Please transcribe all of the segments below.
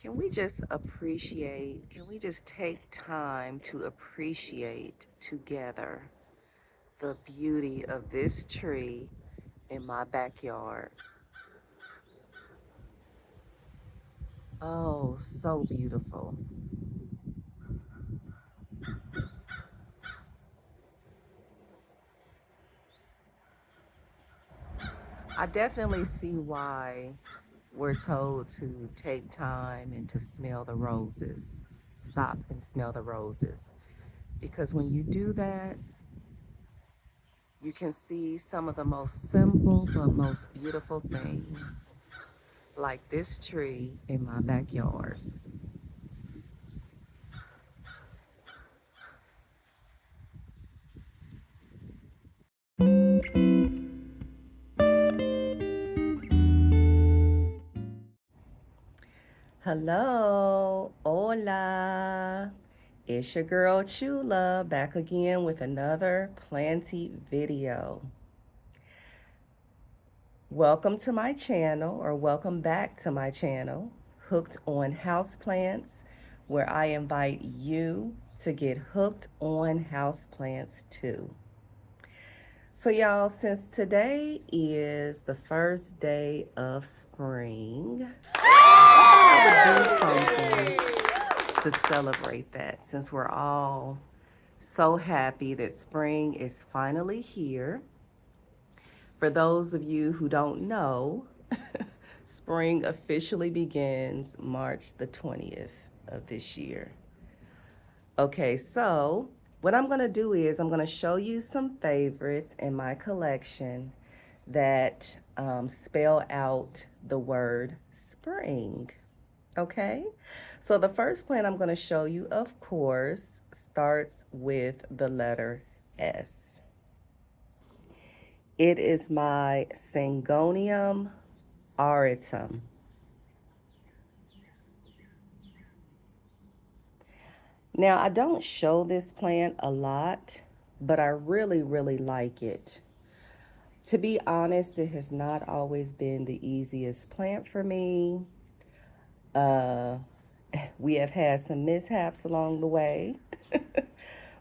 Can we just appreciate, can we just take time to appreciate together the beauty of this tree in my backyard? Oh, so beautiful. I definitely see why we're told to take time and to smell the roses. Stop and smell the roses. Because when you do that, you can see some of the most simple but most beautiful things, like this tree in my backyard. Hello, hola. It's your girl Chula back again with another planty video. Welcome to my channel, or welcome back to my channel, Hooked on Houseplants, where I invite you to get hooked on houseplants too. So y'all, since today is the first day of spring, I would do something to celebrate that, since we're all so happy that spring is finally here. For those of you who don't know, spring officially begins March the 20th of this year. Okay, so what I'm gonna do is I'm gonna show you some favorites in my collection that spell out the word spring. Okay, so the first plant I'm gonna show you, of course, starts with the letter S. It is my Syngonium auritum. Now, I don't show this plant a lot, but I really like it. To be honest, it has not always been the easiest plant for me. Uh, we have had some mishaps along the way,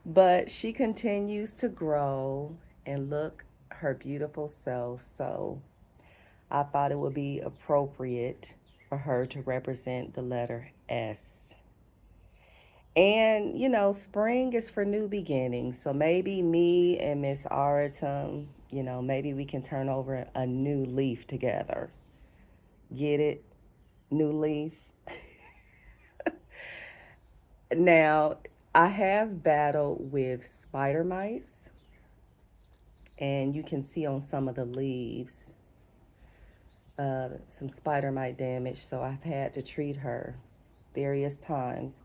but she continues to grow and look her beautiful self. So I thought it would be appropriate for her to represent the letter S. And, you know, spring is for new beginnings. So maybe me and Miss Auritum, you know, maybe we can turn over a new leaf together. Get it? New leaf. Now, I have battled with spider mites, and you can see on some of the leaves some spider mite damage. So I've had to treat her various times.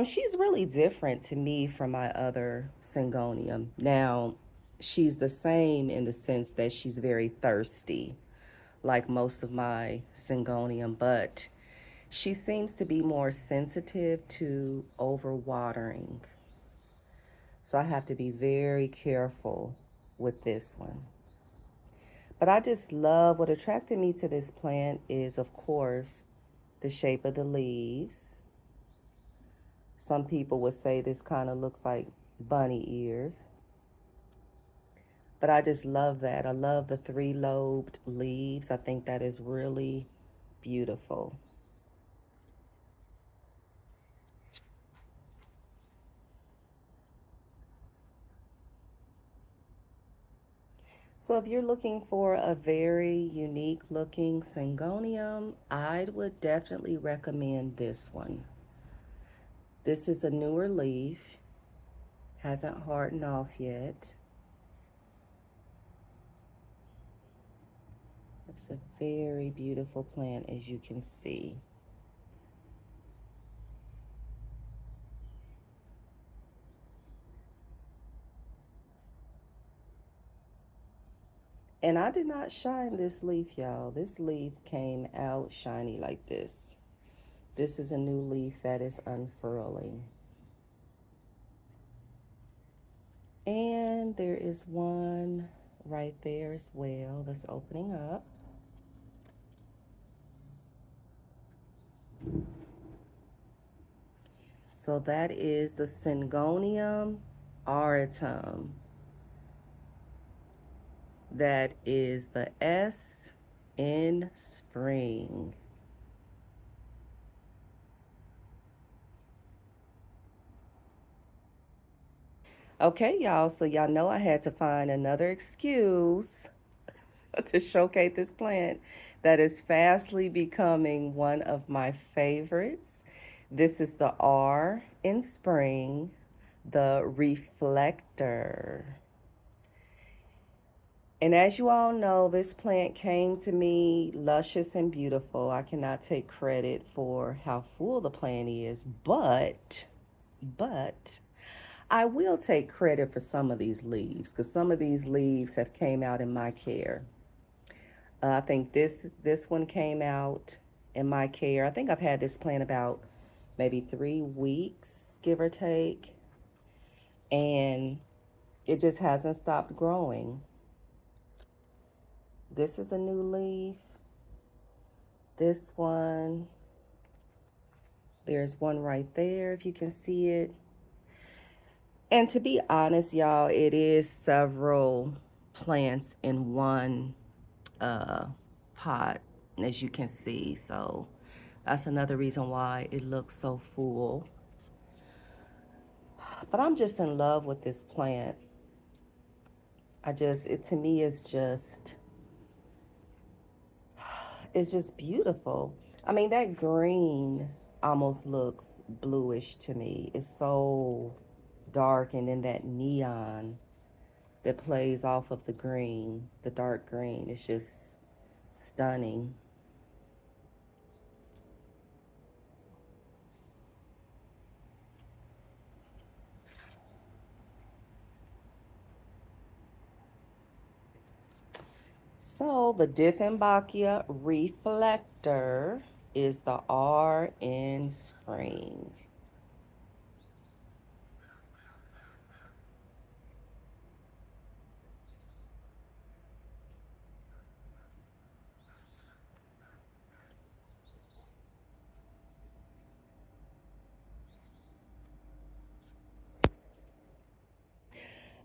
She's really different to me from my other Syngonium. Now, she's the same in the sense that she's very thirsty, like most of my Syngonium, but she seems to be more sensitive to overwatering. So I have to be very careful with this one. But I just love, what attracted me to this plant is, of course, the shape of the leaves. Some people would say this kind of looks like bunny ears. But I just love that. I love the three-lobed leaves. I think that is really beautiful. So if you're looking for a very unique looking Syngonium, I would definitely recommend this one. This is a newer leaf, hasn't hardened off yet. It's a very beautiful plant, as you can see. And I did not shine this leaf, y'all. This leaf came out shiny like this. This is a new leaf that is unfurling. And there is one right there as well that's opening up. So that is the Syngonium auritum. That is the S in spring. Okay, y'all, so y'all know I had to find another excuse to showcase this plant that is fastly becoming one of my favorites. This is the R in spring, the reflector. And as you all know, this plant came to me luscious and beautiful. I cannot take credit for how full the plant is, but I will take credit for some of these leaves because some of these leaves have came out in my care. I think this one came out in my care. I think I've had this plant about maybe 3 weeks, give or take, and it just hasn't stopped growing. This is a new leaf. This one, there's one right there if you can see it. And to be honest, y'all, it is several plants in one uh, pot, as you can see. So that's another reason why it looks so full. But I'm just in love with this plant. It to me is just, it's just beautiful. I mean, that green almost looks bluish to me. It's so dark, and then that neon that plays off of the green, the dark green, is just stunning. So the Dieffenbachia reflector is the R in spring.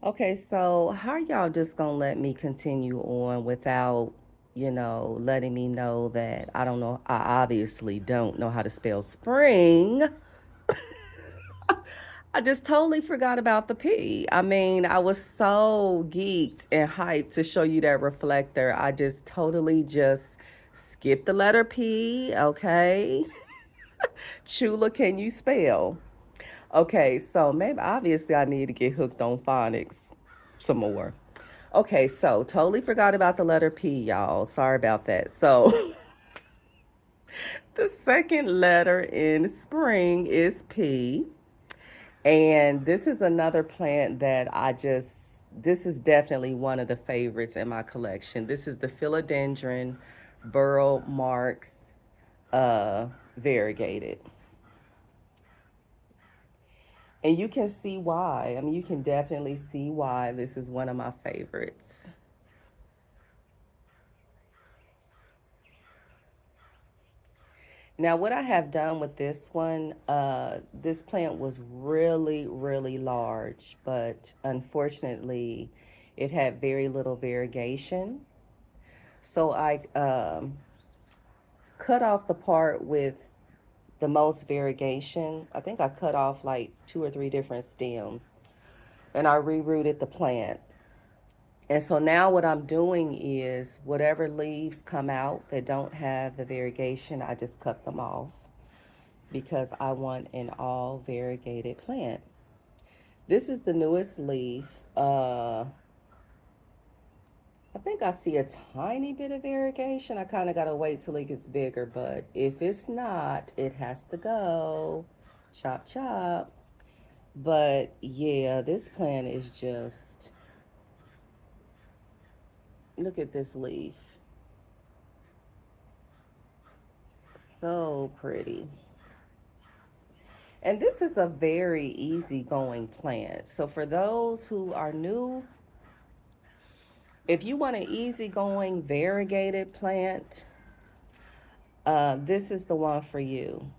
Okay, so how are y'all just gonna let me continue on without, letting me know that I don't know, I obviously don't know how to spell spring. I just totally forgot about the P. I mean, I was so geeked and hyped to show you that reflector. I just totally just skipped the letter P, okay? Chula, can you spell? Okay, so maybe obviously I need to get hooked on phonics some more. Okay, so totally forgot about the letter P, y'all. Sorry about that. So the second letter in spring is P. And this is another plant that this is definitely one of the favorites in my collection. This is the Philodendron burl marks variegated. And you can see why. I mean, you can definitely see why this is one of my favorites. Now, what I have done with this one, this plant was really, really large, but unfortunately, it had very little variegation. So I cut off the part with the most variegation. I think I cut off like 2 or 3 different stems, and I rerouted the plant. And so now what I'm doing is whatever leaves come out that don't have the variegation, I just cut them off because I want an all variegated plant. This is the newest leaf. I think I see a tiny bit of variegation. I kind of got to wait till it gets bigger, but if it's not, it has to go. Chop, chop. But yeah, this plant is just, look at this leaf. So pretty. And this is a very easygoing plant. So for those who are new, if you want an easygoing variegated plant, this is the one for you.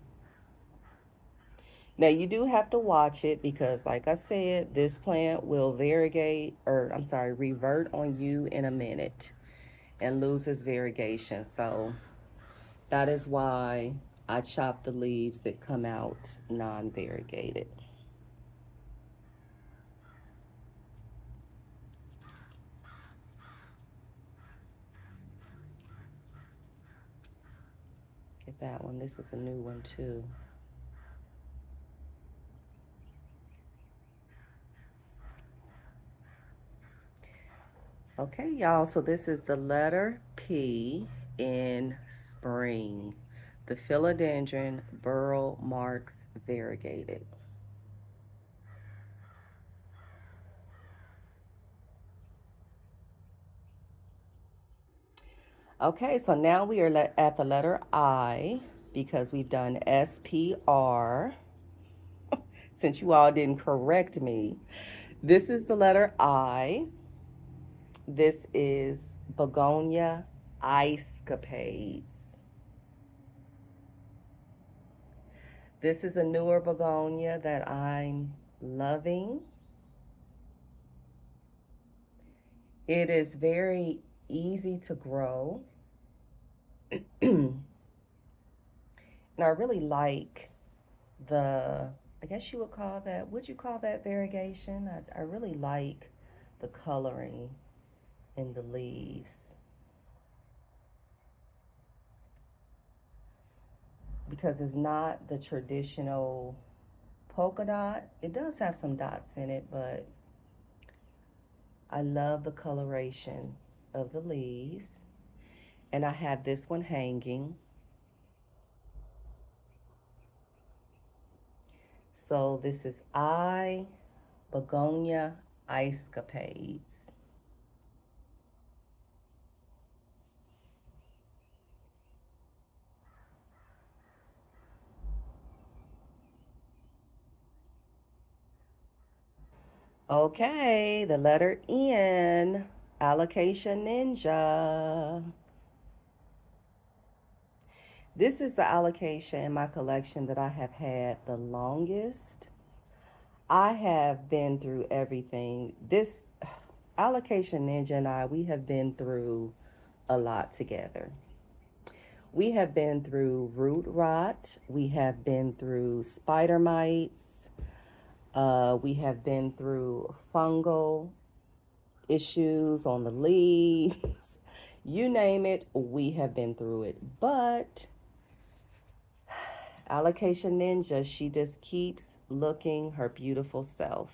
Now you do have to watch it because, like I said, this plant will variegate, or I'm sorry, revert on you in a minute and loses variegation. So that is why I chop the leaves that come out non-variegated. Get that one. This is a new one too. Okay, y'all, so this is the letter P in spring. The Philodendron burl marks variegated. Okay, so now we are at the letter I because we've done SPR. Since you all didn't correct me, this is the letter I. This is Begonia Icecapades. This is a newer begonia that I'm loving. It is very easy to grow. And I really like the, I guess you would call that, would you call that variegation? I really like the coloring in the leaves because it's not the traditional polka dot. It does have some dots in it, but I love the coloration of the leaves. And I have this one hanging. So this is Begonia Icecapades. Okay, the letter N, Alocasia Ninja. This is the alocasia in my collection that I have had the longest. I have been through everything. This Alocasia Ninja and I, we have been through a lot together. We have been through root rot. We have been through spider mites. We have been through fungal issues on the leaves. You name it, we have been through it. But Alocasia Ninja, she just keeps looking her beautiful self.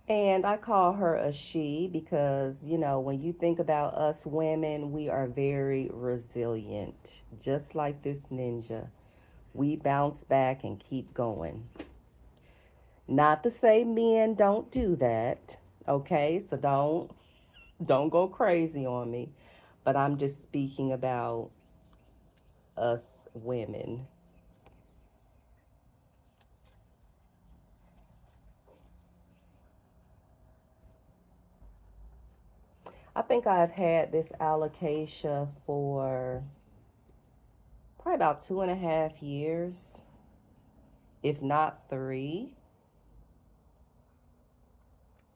And I call her a she because, you know, when you think about us women, we are very resilient. Just like this ninja, we bounce back and keep going. Not to say men don't do that, okay? So don't go crazy on me. But I'm just speaking about us women. I think I've had this alocasia for probably about 2.5 years, if not 3.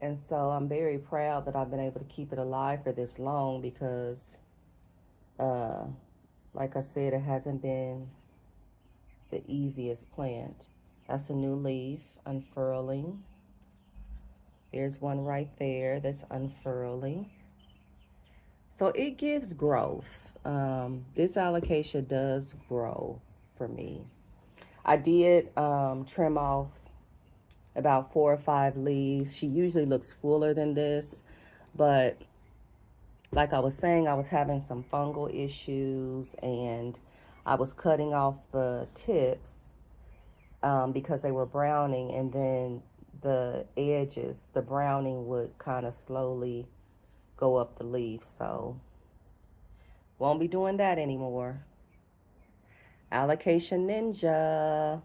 And so I'm very proud that I've been able to keep it alive for this long because, uh, like I said, it hasn't been the easiest plant. That's a new leaf unfurling. There's one right there that's unfurling. So it gives growth. This alocasia does grow for me. I did trim off about 4 or 5 leaves. She usually looks fuller than this, but like I was saying, I was having some fungal issues and I was cutting off the tips because they were browning, and then the edges, the browning would kind of slowly go up the leaf. So won't be doing that anymore. Alocasia Ninja.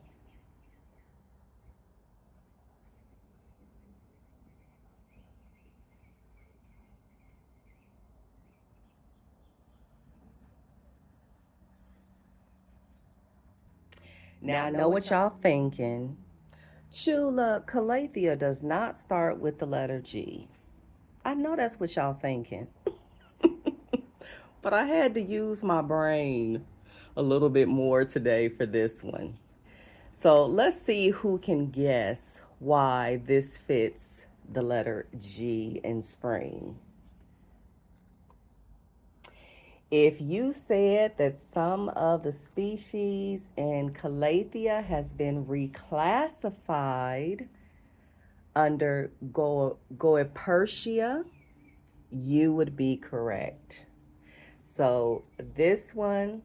Now I know what y'all thinking. Chula, Calathea does not start with the letter G. I know that's what y'all thinking. But I had to use my brain a little bit more today for this one. So let's see who can guess why this fits the letter G in spring. If you said that some of the species in Calathea has been reclassified under Goeppertia, you would be correct. So this one,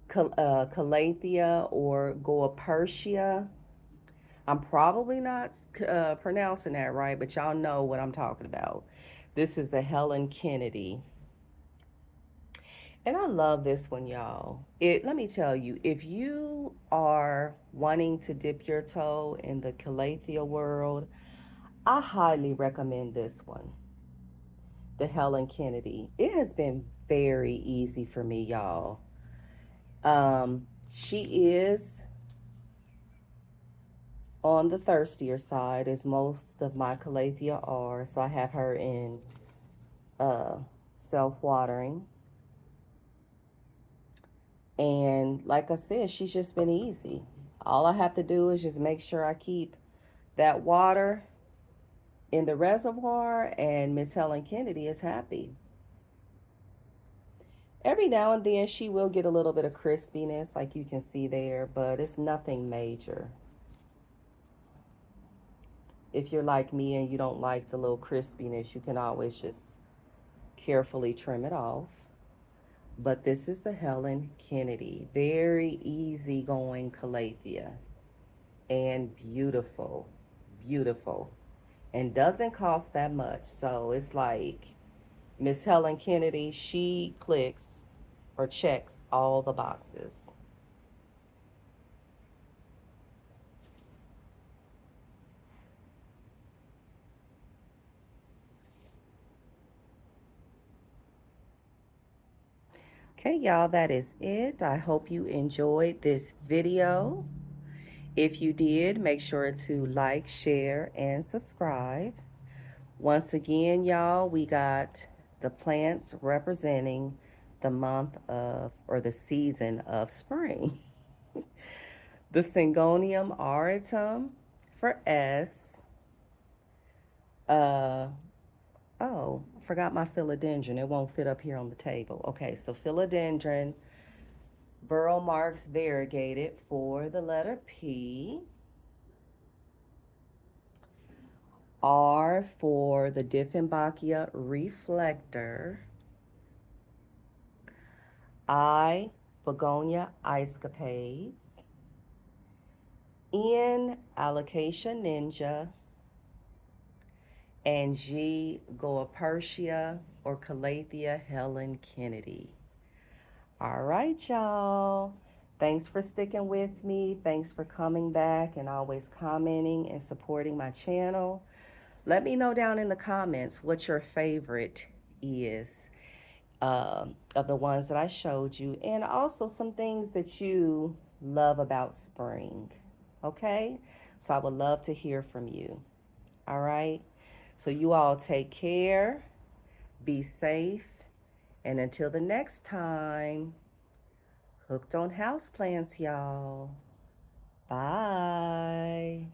Calathea or Goeppertia, I'm probably not pronouncing that right, but y'all know what I'm talking about. This is the Helen Kennedy. And I love this one, y'all. Let me tell you, if you are wanting to dip your toe in the Calathea world, I highly recommend this one, the Helen Kennedy. It has been very easy for me, y'all. She is on the thirstier side, as most of my Calathea are. So I have her in self-watering. And like I said, she's just been easy. All I have to do is just make sure I keep that water in the reservoir, and Miss Helen Kennedy is happy. Every now and then she will get a little bit of crispiness, like you can see there, but it's nothing major. If you're like me and you don't like the little crispiness, you can always just carefully trim it off. But this is the Helen Kennedy. Very easygoing Calathea. And beautiful. Beautiful. And doesn't cost that much. So it's like Miss Helen Kennedy, she clicks or checks all the boxes. Okay, y'all, that is it. I hope you enjoyed this video. If you did, make sure to like, share, and subscribe. Once again, y'all, we got the plants representing the month of, or the season of spring. The Syngonium auritum for S. Oh, forgot my philodendron. It won't fit up here on the table. Okay, so philodendron, burrow marks variegated for the letter P. R for the Dieffenbachia reflector. I, Begonia escapades. N, Alocasia ninja. And G, Goeppertia or Calathea Helen Kennedy. All right, y'all. Thanks for sticking with me. Thanks for coming back and always commenting and supporting my channel. Let me know down in the comments what your favorite is of the ones that I showed you, and also some things that you love about spring. Okay? So I would love to hear from you. All right? So you all take care, be safe, and until the next time, hooked on houseplants, y'all. Bye.